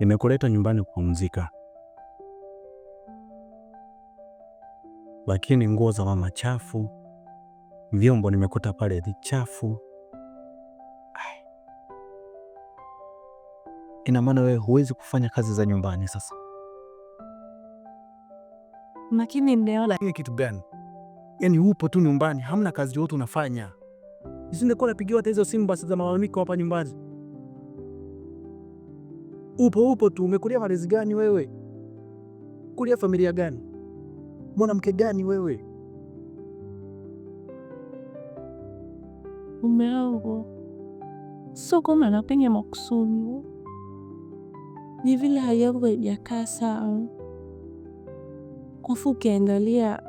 Nimekuleta nyumbani kupumzika, lakini nguo za mama chafu, vyombo nimekuta pale vichafu. Ina maana wewe huwezi kufanya kazi za nyumbani sasa? Lakini ndeola kitu gani? Yaani upo tu nyumbani, hamna kazi yote unafanya. Nisingekuwa napigiwa hata hizo simu basi za malalamiko hapa nyumbani. Upo tu, umekulia malezi gani wewe? Kulia familia gani? Mwanamke gani wewe? mume wangu sio kama anafanya makusudi, ni vile hali yangu haijakaa sawa. Kwa ukiangalia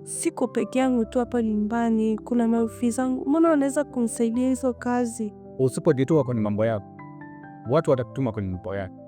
siko peke yangu tu hapa nyumbani, kuna marafiki zangu, mbona wanaweza kunisaidia hizo kazi? Usipojitoa kwenye mambo yako, watu watakutuma kwenye mambo yako.